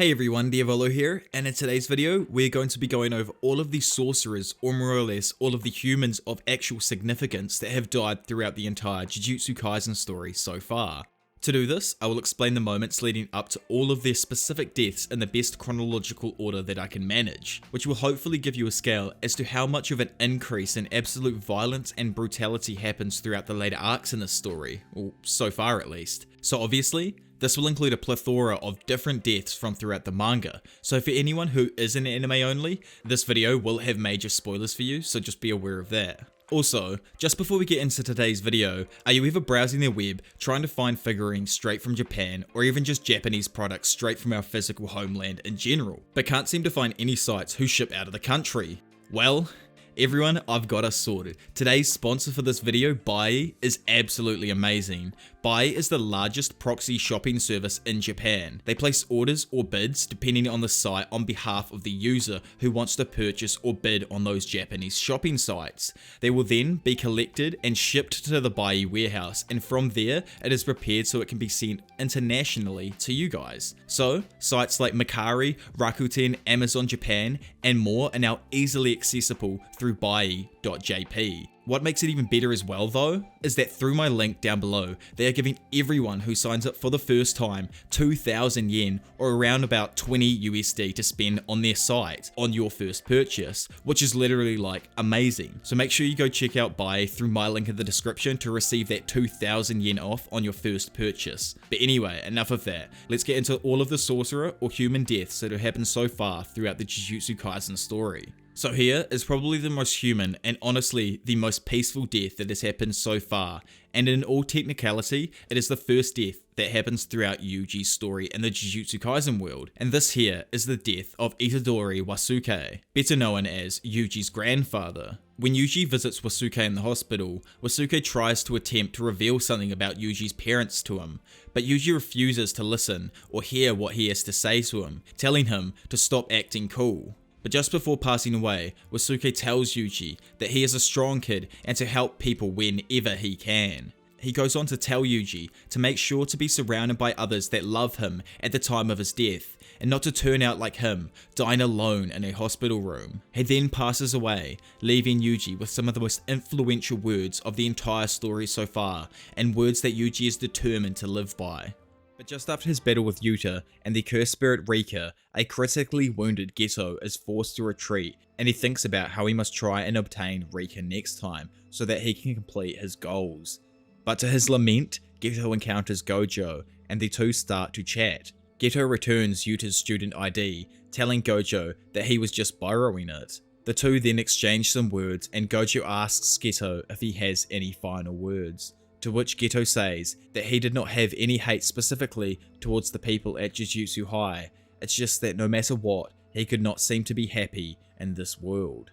Hey everyone, Diavolo here, and in today's video, we're going to be going over all of the sorcerers, or more or less, all of the humans of actual significance that have died throughout the entire Jujutsu Kaisen story so far. To do this, I will explain the moments leading up to all of their specific deaths in the best chronological order that I can manage, which will hopefully give you a scale as to how much of an increase in absolute violence and brutality happens throughout the later arcs in this story, or so far at least. So obviously, this will include a plethora of different deaths from throughout the manga, so for anyone who isn't anime only, this video will have major spoilers for you, so just be aware of that. Also, just before we get into today's video, are you ever browsing the web trying to find figurines straight from Japan, or even just Japanese products straight from our physical homeland in general, but can't seem to find any sites who ship out of the country? Well, everyone, I've got us sorted. Today's sponsor for this video, Buyee, is absolutely amazing. Buyee is the largest proxy shopping service in Japan. They place orders or bids depending on the site on behalf of the user who wants to purchase or bid on those Japanese shopping sites. They will then be collected and shipped to the Buyee warehouse, and from there it is prepared so it can be sent internationally to you guys. So sites like Mercari, Rakuten, Amazon Japan and more are now easily accessible through Buyee.jp. What makes it even better as well though, is that through my link down below, they are giving everyone who signs up for the first time 2,000 yen or around about 20 USD to spend on their site on your first purchase, which is literally like amazing. So make sure you go check out Buyee through my link in the description to receive that 2,000 yen off on your first purchase. But anyway, enough of that. Let's get into all of the sorcerer or human deaths that have happened so far throughout the Jujutsu Kaisen story. So here is probably the most human and honestly the most peaceful death that has happened so far, and in all technicality, it is the first death that happens throughout Yuji's story in the Jujutsu Kaisen world, and this here is the death of Itadori Wasuke, better known as Yuji's grandfather. When Yuji visits Wasuke in the hospital, Wasuke tries to attempt to reveal something about Yuji's parents to him, but Yuji refuses to listen or hear what he has to say to him, telling him to stop acting cool. But just before passing away, Wasuke tells Yuji that he is a strong kid and to help people whenever he can. He goes on to tell Yuji to make sure to be surrounded by others that love him at the time of his death, and not to turn out like him, dying alone in a hospital room. He then passes away, leaving Yuji with some of the most influential words of the entire story so far, and words that Yuji is determined to live by. But just after his battle with Yuta and the cursed spirit Rika, a critically wounded Geto is forced to retreat, and he thinks about how he must try and obtain Rika next time so that he can complete his goals. But to his lament, Geto encounters Gojo and the two start to chat. Geto returns Yuta's student ID, telling Gojo that he was just borrowing it. The two then exchange some words and Gojo asks Geto if he has any final words, to which Geto says that he did not have any hate specifically towards the people at Jujutsu High, it's just that no matter what, he could not seem to be happy in this world.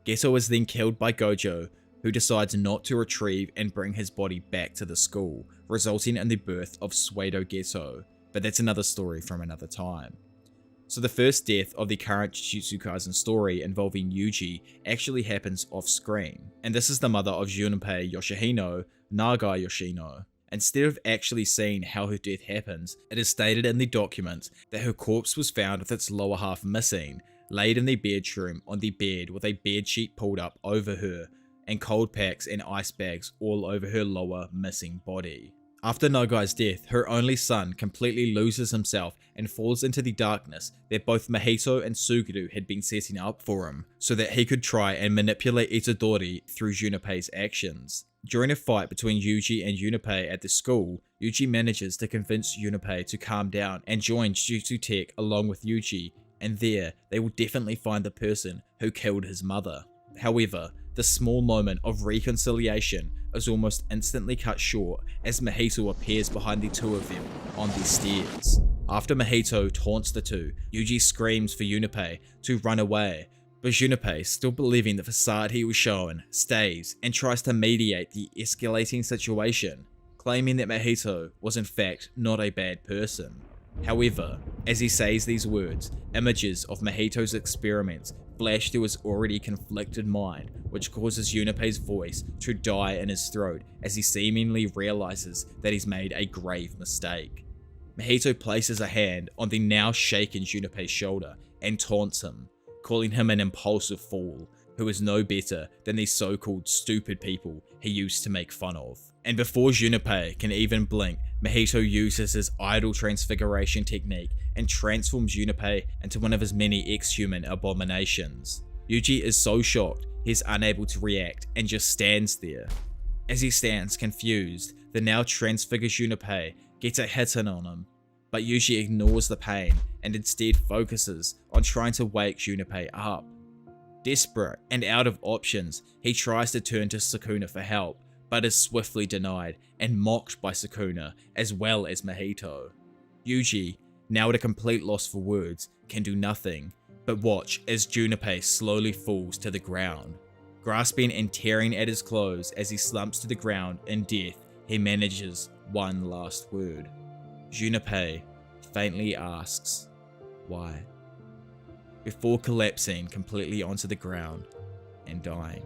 Geto is then killed by Gojo, who decides not to retrieve and bring his body back to the school, resulting in the birth of Pseudo Geto, but that's another story from another time. So the first death of the current Jujutsu Kaisen story involving Yuji actually happens off screen, and this is the mother of Junpei Yoshino, Nagi Yoshino. Instead of actually seeing how her death happens, it is stated in the document that her corpse was found with its lower half missing, laid in the bedroom on the bed with a bedsheet pulled up over her, and cold packs and ice bags all over her lower missing body. After Nagai's death, her only son completely loses himself and falls into the darkness that both Mahito and Suguru had been setting up for him, so that he could try and manipulate Itadori through Junpei's actions. During a fight between Yuji and Junpei at the school, Yuji manages to convince Junpei to calm down and join Jujutsu Tech along with Yuji, and there they will definitely find the person who killed his mother. However, the small moment of reconciliation is almost instantly cut short as Mahito appears behind the two of them on the stairs. After Mahito taunts the two, Yuji screams for Junpei to run away, but Junpei, still believing the facade he was shown, stays and tries to mediate the escalating situation, claiming that Mahito was in fact not a bad person. However, as he says these words, images of Mahito's experiments flash through his already conflicted mind, which causes Junpei's voice to die in his throat as he seemingly realizes that he's made a grave mistake. Mahito places a hand on the now shaken Junpei's shoulder and taunts him, calling him an impulsive fool who is no better than these so-called stupid people he used to make fun of. And before Junpei can even blink, Mahito uses his idol transfiguration technique and transforms Junpei into one of his many ex-human abominations. Yuji is so shocked he's unable to react and just stands there. As he stands confused, the now transfigured Junpei gets a hit in on him, but Yuji ignores the pain and instead focuses on trying to wake Junpei up. Desperate and out of options, he tries to turn to Sukuna for help, but is swiftly denied and mocked by Sukuna as well as Mahito. Yuji, now at a complete loss for words, can do nothing but watch as Junpei slowly falls to the ground. Grasping and tearing at his clothes as he slumps to the ground in death, he manages one last word. Junpei faintly asks, "Why?" before collapsing completely onto the ground and dying.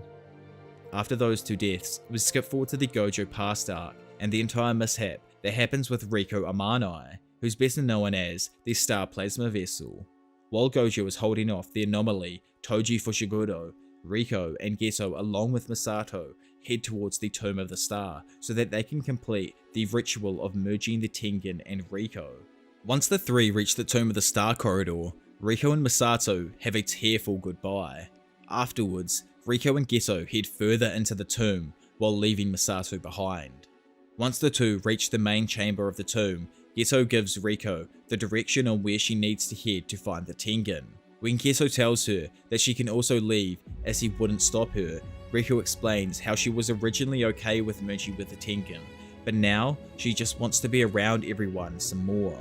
After those two deaths, we skip forward to the Gojo past arc and the entire mishap that happens with Riko Amanai, who's better known as the Star Plasma Vessel. While Gojo is holding off the anomaly, Toji Fushiguro, Riko and Geto along with Misato head towards the Tomb of the Star so that they can complete the ritual of merging the Tengen and Riko. Once the three reach the Tomb of the Star corridor, Riko and Misato have a tearful goodbye. Afterwards, Riko and Geto head further into the tomb while leaving Misato behind. Once the two reach the main chamber of the tomb, Geto gives Riko the direction on where she needs to head to find the Tengen. When Geto tells her that she can also leave as he wouldn't stop her, Riko explains how she was originally okay with merging with the Tengen, but now she just wants to be around everyone some more.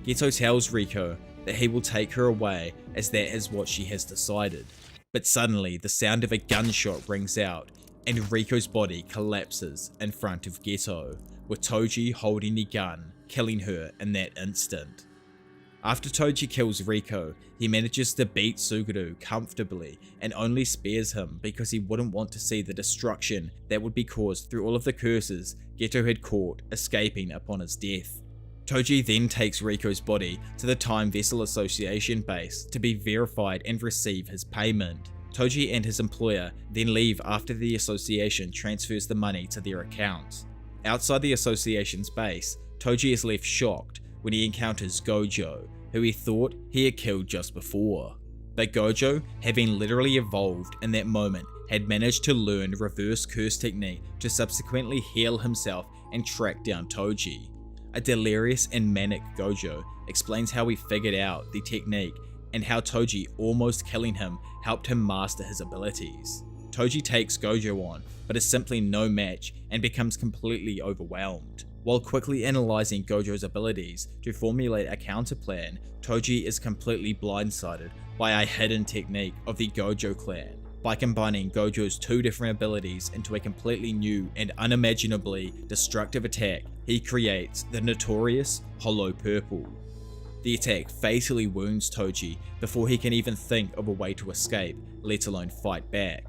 Geto tells Riko that he will take her away as that is what she has decided. But suddenly the sound of a gunshot rings out and Riko's body collapses in front of Geto, with Toji holding the gun, killing her in that instant. After Toji kills Riko, he manages to beat Suguru comfortably and only spares him because he wouldn't want to see the destruction that would be caused through all of the curses Geto had caught escaping upon his death. Toji then takes Riko's body to the Time Vessel Association base to be verified and receive his payment. Toji and his employer then leave after the association transfers the money to their accounts. Outside the association's base, Toji is left shocked when he encounters Gojo, who he thought he had killed just before. But Gojo, having literally evolved in that moment, had managed to learn reverse curse technique to subsequently heal himself and track down Toji. A delirious and manic Gojo explains how he figured out the technique and how Toji almost killing him helped him master his abilities. Toji takes Gojo on, but is simply no match and becomes completely overwhelmed. While quickly analyzing Gojo's abilities to formulate a counterplan, Toji is completely blindsided by a hidden technique of the Gojo clan. By combining Gojo's two different abilities into a completely new and unimaginably destructive attack, he creates the notorious Hollow Purple. The attack fatally wounds Toji before he can even think of a way to escape, let alone fight back.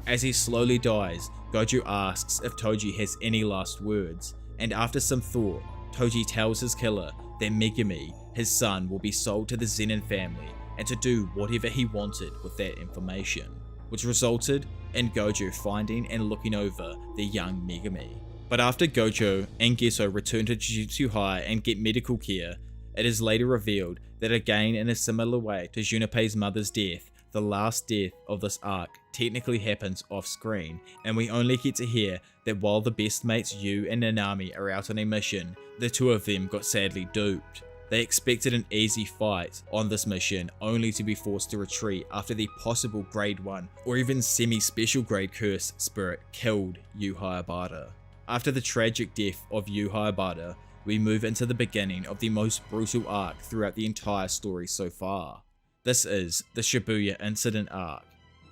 As he slowly dies, Gojo asks if Toji has any last words, and after some thought, Toji tells his killer that Megumi, his son, will be sold to the Zenin family and to do whatever he wanted with that information, which resulted in Gojo finding and looking over the young Megumi. But after Gojo and Geto return to Jujutsu High and get medical care, it is later revealed that again in a similar way to Junpei's mother's death, the last death of this arc technically happens off screen, and we only get to hear that while the best mates Yu and Nanami are out on a mission, the two of them got sadly duped. They expected an easy fight on this mission only to be forced to retreat after the possible grade 1 or even semi-special grade curse spirit killed Yu Haibara. After the tragic death of Yu Haibara, we move into the beginning of the most brutal arc throughout the entire story so far. This is the Shibuya Incident arc.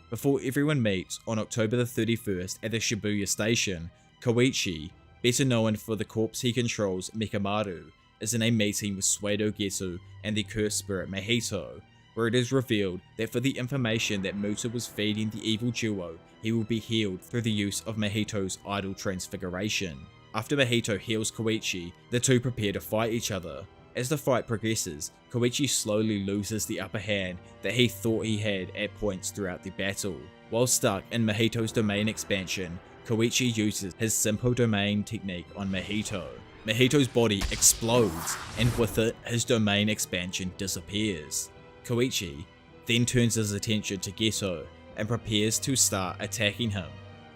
Before everyone meets on October the 31st at the Shibuya station, Koichi, better known for the corpse he controls Mechamaru, is in a meeting with Suedo Geto and the cursed spirit Mahito, where it is revealed that for the information that Muta was feeding the evil duo, he will be healed through the use of Mahito's idol transfiguration. After Mahito heals Koichi, the two prepare to fight each other. As the fight progresses, Koichi slowly loses the upper hand that he thought he had at points throughout the battle. While stuck in Mahito's domain expansion, Koichi uses his simple domain technique on Mahito. Mahito's body explodes, and with it, his domain expansion disappears. Koichi then turns his attention to Geto and prepares to start attacking him,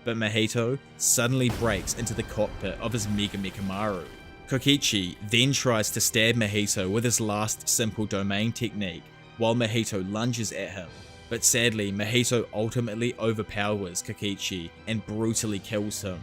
but Mahito suddenly breaks into the cockpit of his Mega Mechamaru. Koichi then tries to stab Mahito with his last simple domain technique while Mahito lunges at him, but sadly Mahito ultimately overpowers Koichi and brutally kills him.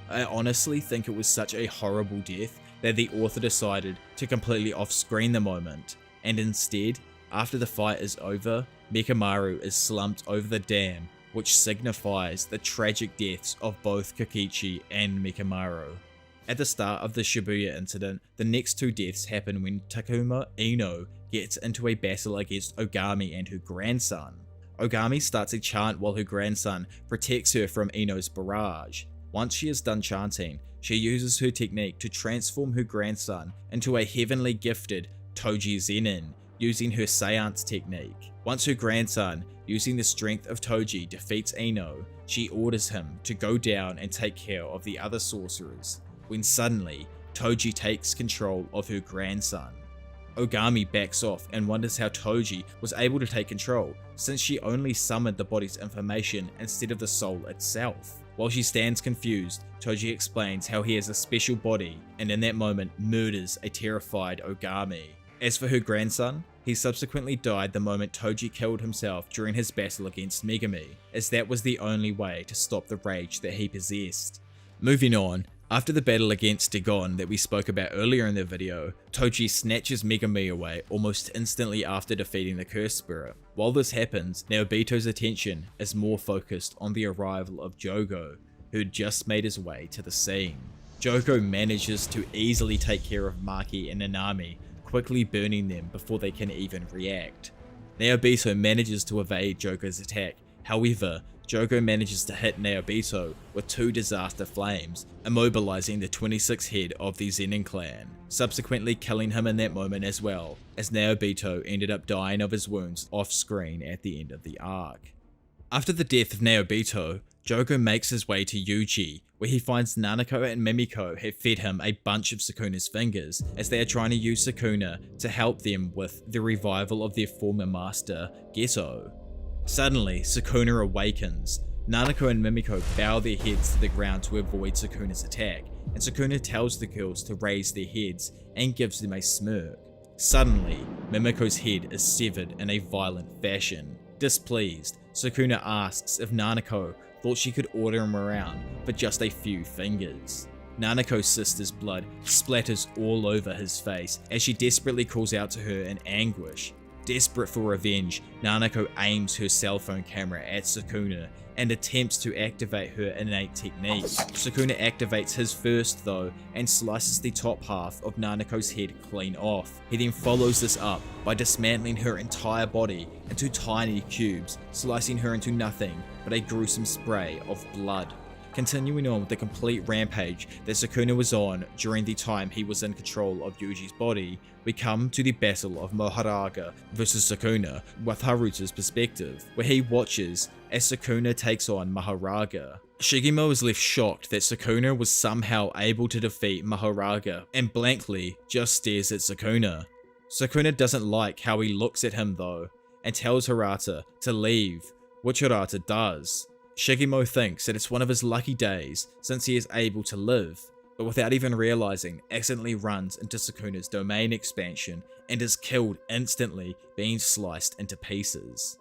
I honestly think it was such a horrible death that the author decided to completely off-screen the moment, and instead, after the fight is over, Mechamaru is slumped over the dam, which signifies the tragic deaths of both Koichi and Mechamaru. At the start of the Shibuya incident, the next two deaths happen when Takuma Ino gets into a battle against Ogami and her grandson. Ogami starts a chant while her grandson protects her from Ino's barrage. Once she is done chanting, she uses her technique to transform her grandson into a heavenly gifted Toji Zenin, using her seance technique. Once her grandson, using the strength of Toji, defeats Ino, she orders him to go down and take care of the other sorcerers, when suddenly, Toji takes control of her grandson. Ogami backs off and wonders how Toji was able to take control, since she only summoned the body's information instead of the soul itself. While she stands confused, Toji explains how he has a special body, and in that moment murders a terrified Ogami. As for her grandson, he subsequently died the moment Toji killed himself during his battle against Megami, as that was the only way to stop the rage that he possessed. Moving on, after the battle against Dagon that we spoke about earlier in the video, Toji snatches Megami away almost instantly after defeating the Curse Spirit. While this happens, Naobito's attention is more focused on the arrival of Jogo, who had just made his way to the scene. Jogo manages to easily take care of Maki and Nanami, quickly burning them before they can even react. Naobito manages to evade Jogo's attack, however, Jogo manages to hit Naobito with two disaster flames, immobilizing the 26th head of the Zenin clan, subsequently killing him in that moment as well, as Naobito ended up dying of his wounds off screen at the end of the arc. After the death of Naobito, Jogo makes his way to Yuji, where he finds Nanako and Mimiko have fed him a bunch of Sukuna's fingers, as they are trying to use Sukuna to help them with the revival of their former master, Geto. Suddenly, Sukuna awakens. Nanako and Mimiko bow their heads to the ground to avoid Sukuna's attack, and Sukuna tells the girls to raise their heads and gives them a smirk. Suddenly, Mimiko's head is severed in a violent fashion. Displeased, Sukuna asks if Nanako thought she could order him around for just a few fingers. Nanako's sister's blood splatters all over his face as she desperately calls out to her in anguish. Desperate for revenge, Nanako aims her cell phone camera at Sukuna and attempts to activate her innate technique. Sukuna activates his first though and slices the top half of Nanako's head clean off. He then follows this up by dismantling her entire body into tiny cubes, slicing her into nothing but a gruesome spray of blood. Continuing on with the complete rampage that Sukuna was on during the time he was in control of Yuji's body, we come to the battle of Maharaga versus Sukuna with Haruta's perspective, where he watches as Sukuna takes on Maharaga. Shigemo is left shocked that Sukuna was somehow able to defeat Maharaga and blankly just stares at Sukuna. Sukuna doesn't like how he looks at him though, and tells Haruta to leave, which Haruta does. Shigemo thinks that it's one of his lucky days since he is able to live, but without even realizing, accidentally runs into Sukuna's domain expansion and is killed instantly, being sliced into pieces.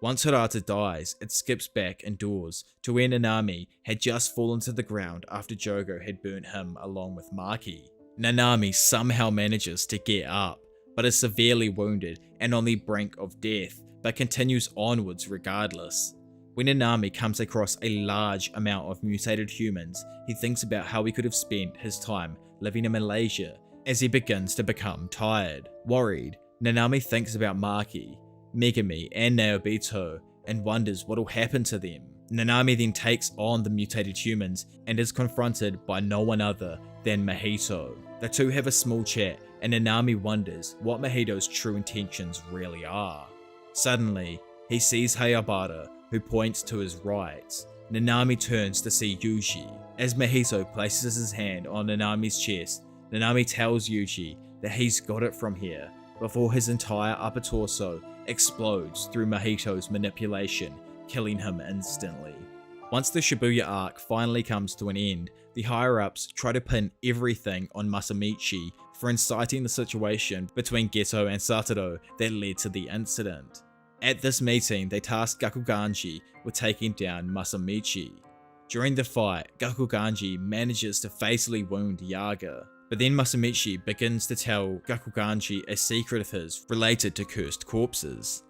Once Haruta dies, it skips back indoors to where Nanami had just fallen to the ground after Jogo had burnt him along with Maki. Nanami somehow manages to get up, but is severely wounded and on the brink of death, but continues onwards regardless. When Nanami comes across a large amount of mutated humans, he thinks about how he could have spent his time living in Malaysia as he begins to become tired. Worried, Nanami thinks about Maki, Megami, and Naobito and wonders what will happen to them. Nanami then takes on the mutated humans and is confronted by no one other than Mahito. The two have a small chat, and Nanami wonders what Mahito's true intentions really are. Suddenly, he sees Haibara, who points to his right. Nanami turns to see Yuji. As Mahito places his hand on Nanami's chest, Nanami tells Yuji that he's got it from here, before his entire upper torso explodes through Mahito's manipulation, killing him instantly. Once the Shibuya arc finally comes to an end, the higher-ups try to pin everything on Masamichi for inciting the situation between Geto and Satoru that led to the incident. At this meeting, they task Gakuganji with taking down Masamichi. During the fight, Gakuganji manages to fatally wound Yaga, but then Masamichi begins to tell Gakuganji a secret of his related to cursed corpses.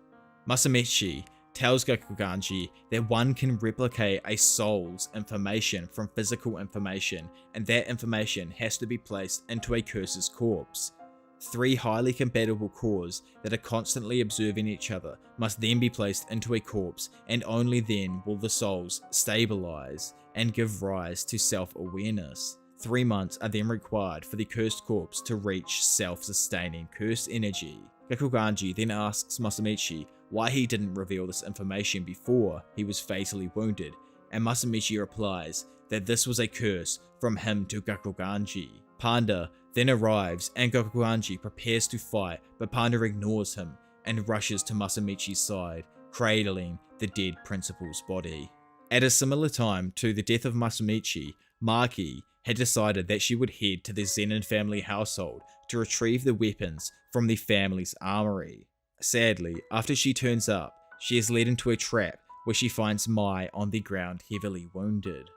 Masamichi tells Gakuganji that one can replicate a soul's information from physical information, and that information has to be placed into a curse's corpse. 3 highly compatible cores that are constantly observing each other must then be placed into a corpse, and only then will the souls stabilize and give rise to self-awareness. 3 months are then required for the cursed corpse to reach self-sustaining curse energy. Gakuganji then asks Masamichi why he didn't reveal this information before he was fatally wounded, and Masamichi replies that this was a curse from him to Gakuganji. Panda then arrives and Gakuganji prepares to fight, but Panda ignores him and rushes to Masamichi's side, cradling the dead principal's body. At a similar time to the death of Masamichi, Maki had decided that she would head to the Zenin family household to retrieve the weapons from the family's armory. Sadly, after she turns up, she is led into a trap where she finds Mai on the ground heavily wounded.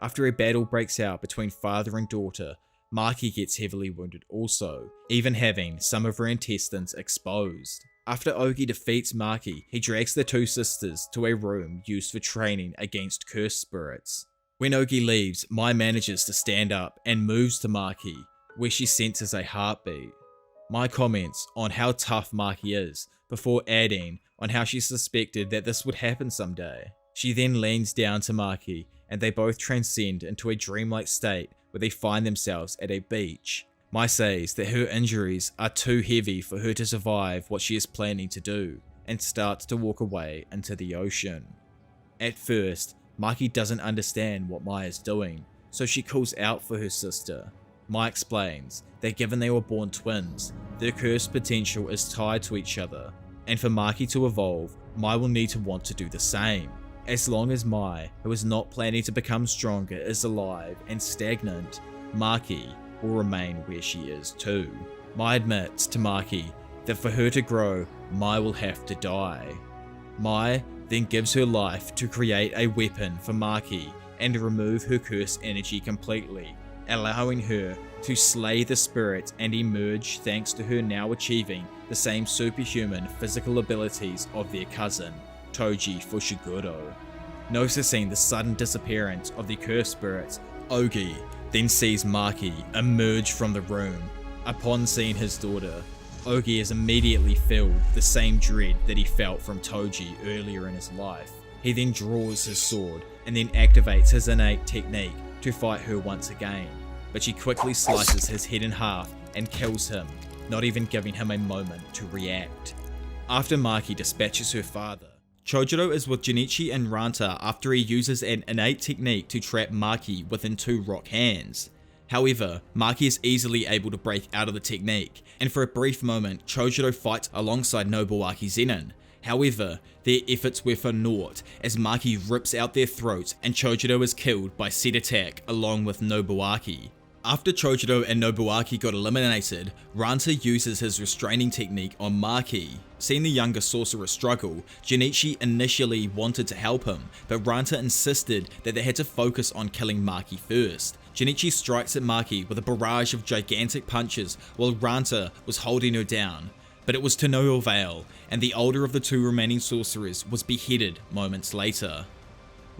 After a battle breaks out between father and daughter, Maki gets heavily wounded also, even having some of her intestines exposed. After Ogi defeats Maki, he drags the 2 sisters to a room used for training against cursed spirits. When Ogi leaves, Mai manages to stand up and moves to Maki, where she senses a heartbeat. Mai comments on how tough Maki is, before adding on how she suspected that this would happen someday. She then leans down to Maki, and they both transcend into a dreamlike state where they find themselves at a beach. Mai says that her injuries are too heavy for her to survive what she is planning to do, and starts to walk away into the ocean. At first, Maki doesn't understand what Mai is doing, so she calls out for her sister. Mai explains that given they were born twins, their cursed potential is tied to each other, and for Maki to evolve, Mai will need to want to do the same. As long as Mai, who is not planning to become stronger, is alive and stagnant, Maki will remain where she is too. Mai admits to Maki that for her to grow, Mai will have to die. Mai then gives her life to create a weapon for Maki and remove her curse energy completely, allowing her to slay the spirit and emerge thanks to her now achieving the same superhuman physical abilities of their cousin, Toji Fushiguro. Noticing the sudden disappearance of the cursed spirits, Ogi then sees Maki emerge from the room. Upon seeing his daughter, Ogi is immediately filled with the same dread that he felt from Toji earlier in his life. He then draws his sword and then activates his innate technique to fight her once again, but she quickly slices his head in half and kills him, not even giving him a moment to react. After Maki dispatches her father, Chojuro is with Jinichi and Ranta after he uses an innate technique to trap Maki within 2 rock hands. However, Maki is easily able to break out of the technique, and for a brief moment, Chojuro fights alongside Nobuaki Zenin. However, their efforts were for naught, as Maki rips out their throats and Chojuro is killed by said attack along with Nobuaki. After Chojuro and Nobuaki got eliminated, Ranta uses his restraining technique on Maki. Seeing the younger sorcerer struggle, Jinichi initially wanted to help him, but Ranta insisted that they had to focus on killing Maki first. Jinichi strikes at Maki with a barrage of gigantic punches while Ranta was holding her down, but it was to no avail, and the older of the 2 remaining sorcerers was beheaded moments later.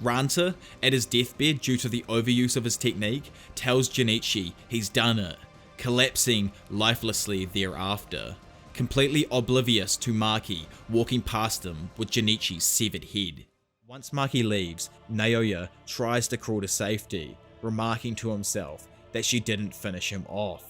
Ranta, at his deathbed due to the overuse of his technique, tells Jinichi he's done it, collapsing lifelessly thereafter, completely oblivious to Maki walking past him with Jinichi's severed head. Once Maki leaves, Naoya tries to crawl to safety, remarking to himself that she didn't finish him off.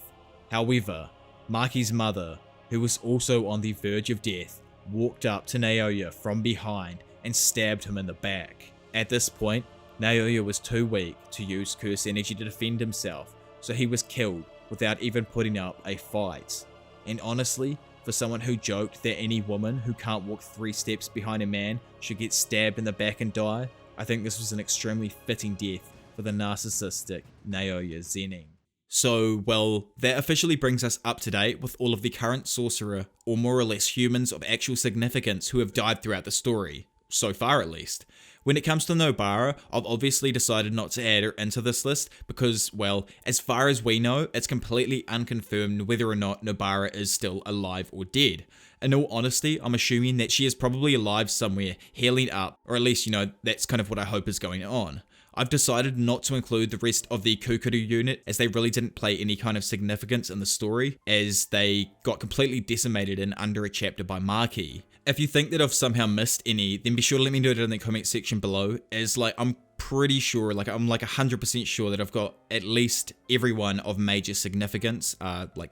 However, Maki's mother, who was also on the verge of death, walked up to Naoya from behind and stabbed him in the back. At this point, Naoya was too weak to use curse energy to defend himself, so he was killed without even putting up a fight. And honestly, for someone who joked that any woman who can't walk 3 steps behind a man should get stabbed in the back and die, I think this was an extremely fitting death for the narcissistic Naoya Zenin. So, well, that officially brings us up to date with all of the current sorcerer, or more or less humans of actual significance who have died throughout the story. So far at least. When it comes to Nobara, I've obviously decided not to add her into this list because, well, as far as we know, it's completely unconfirmed whether or not Nobara is still alive or dead. In all honesty, I'm assuming that she is probably alive somewhere, healing up, or at least, that's kind of what I hope is going on. I've decided not to include the rest of the Kukuru unit as they really didn't play any kind of significance in the story, as they got completely decimated in under a chapter by Maki. If you think that I've somehow missed any, then be sure to let me know it in the comment section below, as I'm pretty sure, I'm 100% sure that I've got at least everyone of major significance,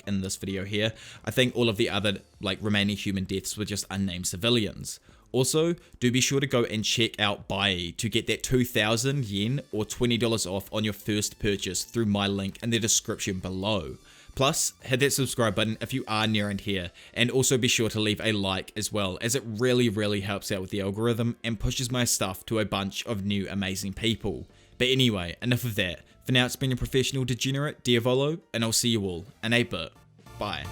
in this video here. I think all of the other, remaining human deaths were just unnamed civilians. Also, do be sure to go and check out Buyee to get that 2,000 yen or $20 off on your first purchase through my link in the description below. Plus, hit that subscribe button if you are new around here, and also be sure to leave a like as well, as it really helps out with the algorithm and pushes my stuff to a bunch of new amazing people. But anyway, enough of that. For now, it's been your professional degenerate, Diavolo, and I'll see you all in a bit. Bye.